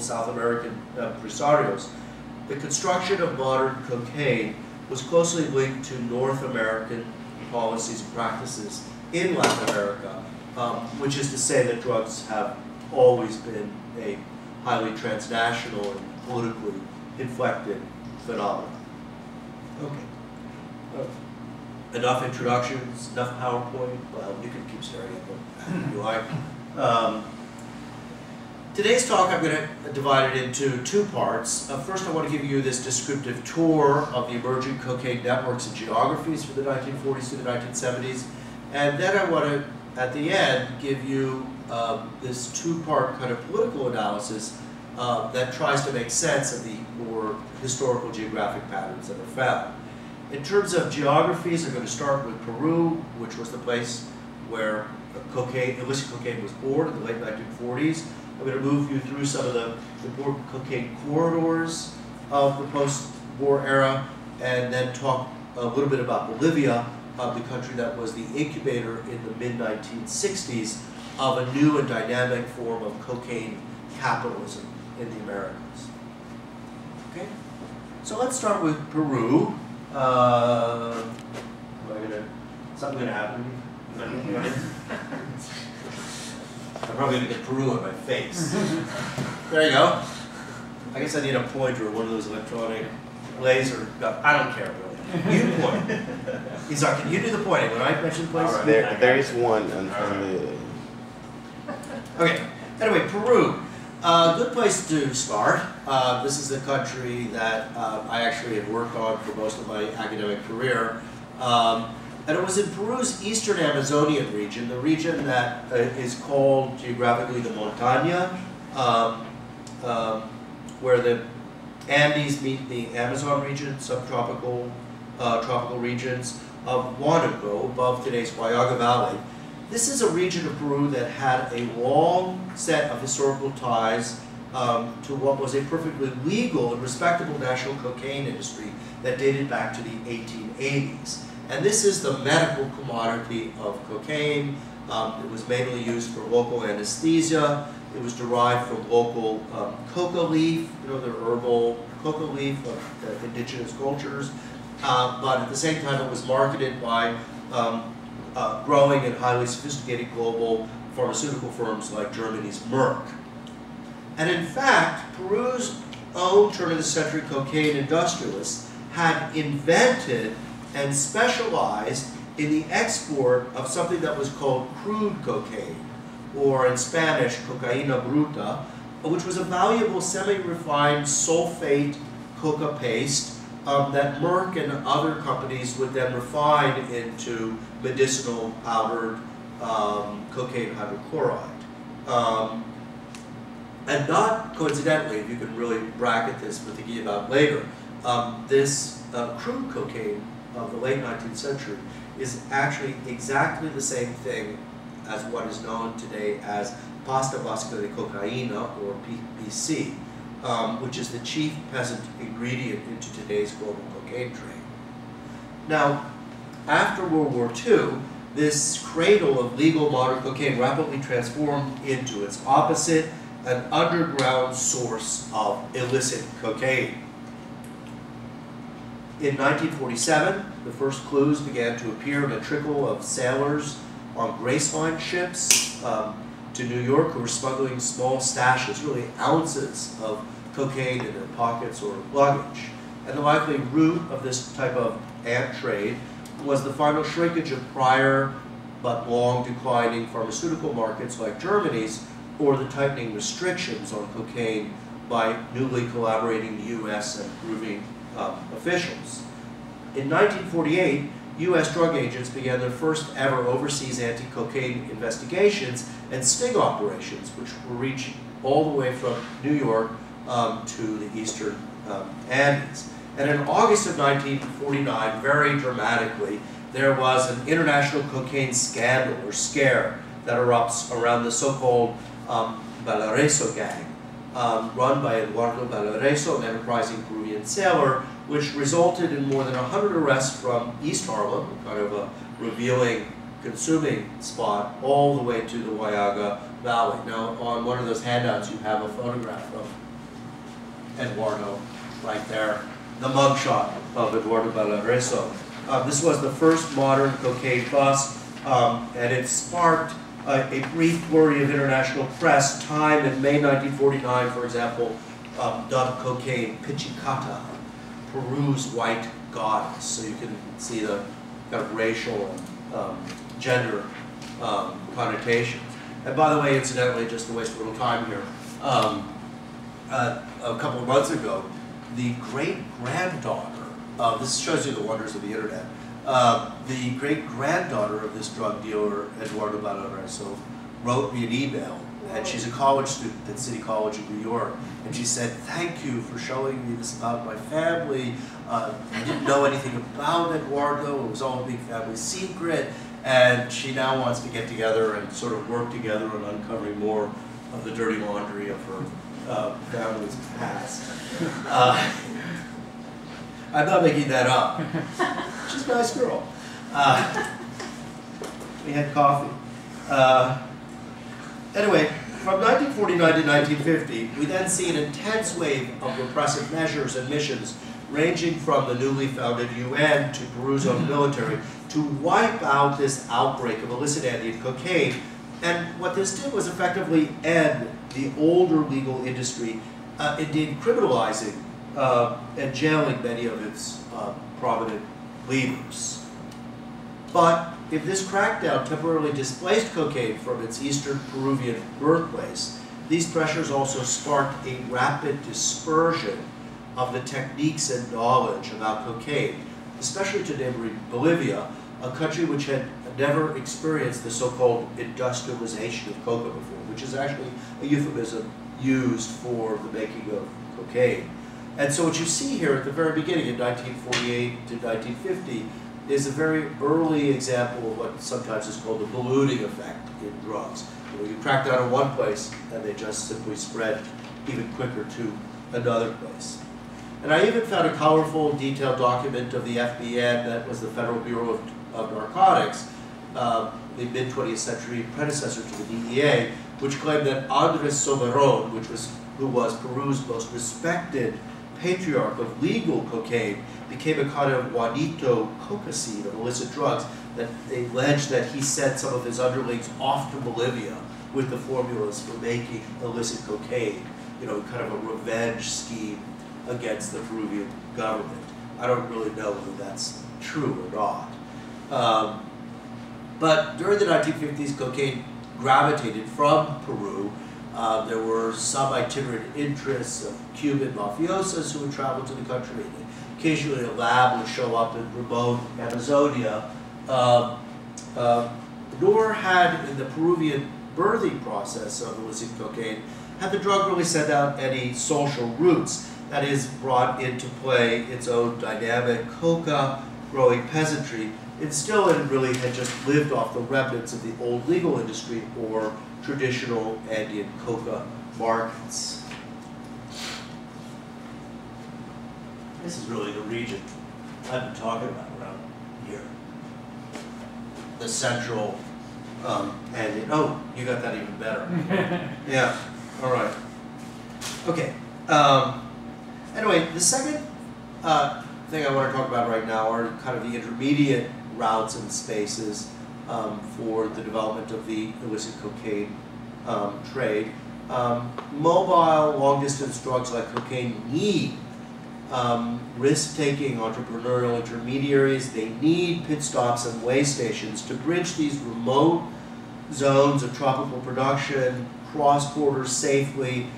South American empresarios, the construction of modern cocaine was closely linked to North American policies and practices in Latin America, which is to say that drugs have always been a highly transnational and politically inflected phenomenon. Okay. Enough introductions, enough PowerPoint. Well, you can keep staring at them if you like. Today's talk, I'm going to divide it into two parts. First, I want to give you this descriptive tour of the emerging cocaine networks and geographies from the 1940s to the 1970s. And then I want to, at the end, give you this two-part kind of political analysis that tries to make sense of the more historical geographic patterns that are found. In terms of geographies, I'm going to start with Peru, which was the place where illicit cocaine was born in the late 1940s. I'm going to move you through some of the important cocaine corridors of the post-war era, and then talk a little bit about Bolivia, the country that was the incubator in the mid-1960s of a new and dynamic form of cocaine capitalism in the Americas. Okay, so let's start with Peru. Something gonna happen? I'm probably gonna get Peru on my face. There you go. I guess I need a pointer or one of those electronic laser. I don't care really. You point. He's like, can you do the pointing when I mention places? Right. There is one on the. Okay. Anyway, Peru. Good place to start. This is a country that I actually have worked on for most of my academic career. And it was in Peru's eastern Amazonian region, the region that is called geographically the Montaña, where the Andes meet the Amazon region, subtropical, tropical regions of Huánuco, above today's Huallaga Valley. This is a region of Peru that had a long set of historical ties to what was a perfectly legal and respectable national cocaine industry that dated back to the 1880s. And this is the medical commodity of cocaine. It was mainly used for local anesthesia. It was derived from local coca leaf, the herbal coca leaf of indigenous cultures. But at the same time, it was marketed by growing and highly sophisticated global pharmaceutical firms like Germany's Merck. And in fact, Peru's own turn-of-the-century cocaine industrialists had invented and specialized in the export of something that was called crude cocaine, or in Spanish, cocaína bruta, which was a valuable semi-refined sulfate coca paste that Merck and other companies would then refine into medicinal powdered cocaine hydrochloride. And not coincidentally, if you can really bracket this for thinking about later, this crude cocaine of the late 19th century is actually exactly the same thing as what is known today as pasta básica de cocaína, or PBC, which is the chief peasant ingredient into today's global cocaine trade. Now, after World War II, this cradle of legal modern cocaine rapidly transformed into its opposite, an underground source of illicit cocaine. In 1947, the first clues began to appear in a trickle of sailors on Grace Line ships to New York who were smuggling small stashes, really ounces of cocaine in their pockets or luggage. And the likely root of this type of ant trade was the final shrinkage of prior but long declining pharmaceutical markets like Germany's, or the tightening restrictions on cocaine by newly collaborating U.S. and Peruvian officials. In 1948, U.S. drug agents began their first ever overseas anti-cocaine investigations and sting operations, which were reaching all the way from New York to the eastern Andes. And in August of 1949, very dramatically, there was an international cocaine scandal or scare that erupts around the so-called Valareso gang, run by Eduardo Valareso, an enterprising Peruvian sailor, which resulted in more than 100 arrests from East Harlem, kind of a revealing consuming spot, all the way to the Huallaga Valley. Now, on one of those handouts, you have a photograph of Eduardo right there, the mugshot of Eduardo Balarezo. This was the first modern cocaine bust, and it sparked a brief flurry of international press. Time in May 1949, for example, dubbed cocaine Pichicata, Peru's white goddess. So you can see the kind of racial and gender connotations. And by the way, incidentally, just to waste a little time here, a couple of months ago, the great-granddaughter, this shows you the wonders of the internet, the great-granddaughter of this drug dealer, Eduardo Balarezo, wrote me an email, and she's a college student at City College in New York, and she said, "Thank you for showing me this about my family. I didn't know anything about Eduardo. It was all a big family secret." And she now wants to get together and sort of work together on uncovering more of the dirty laundry of her family's past. I'm not making that up. She's a nice girl. We had coffee. Anyway, from 1949 to 1950, we then see an intense wave of repressive measures and missions ranging from the newly founded UN to Peru's own military to wipe out this outbreak of illicit Andean cocaine. And what this did was effectively end the older legal industry, indeed criminalizing and jailing many of its prominent leaders. But if this crackdown temporarily displaced cocaine from its eastern Peruvian birthplace, these pressures also sparked a rapid dispersion of the techniques and knowledge about cocaine, especially to neighboring Bolivia, a country which had never experienced the so-called industrialization of coca before, which is actually a euphemism used for the making of cocaine. And so what you see here at the very beginning in 1948 to 1950 is a very early example of what sometimes is called the ballooning effect in drugs. You crack down in one place and they just simply spread even quicker to another place. And I even found a colorful, detailed document of the FBN, that was the Federal Bureau of Narcotics, the mid-20th century predecessor to the DEA, which claimed that Andres Soberon, who was Peru's most respected patriarch of legal cocaine, became a kind of Juanito coca seed of illicit drugs, that they alleged that he sent some of his underlings off to Bolivia with the formulas for making illicit cocaine, kind of a revenge scheme against the Peruvian government. I don't really know whether that's true or not. But during the 1950s, cocaine gravitated from Peru. There were some itinerant interests of Cuban mafiosos who would travel to the country. Occasionally a lab would show up in remote Amazonia. Nor had, in the Peruvian birthing process of illicit cocaine, had the drug really sent out any social roots. That is, brought into play its own dynamic coca-growing peasantry. Still, it really had just lived off the remnants of the old legal industry or traditional Andean coca markets. This is really the region I've been talking about around here. The central Andean. Oh, you got that even better. Yeah, all right. Okay. Anyway, the second thing I want to talk about right now are kind of the intermediate routes and spaces for the development of the illicit cocaine trade. Mobile, long-distance drugs like cocaine need risk-taking entrepreneurial intermediaries. They need pit stops and way stations to bridge these remote zones of tropical production, cross borders safely,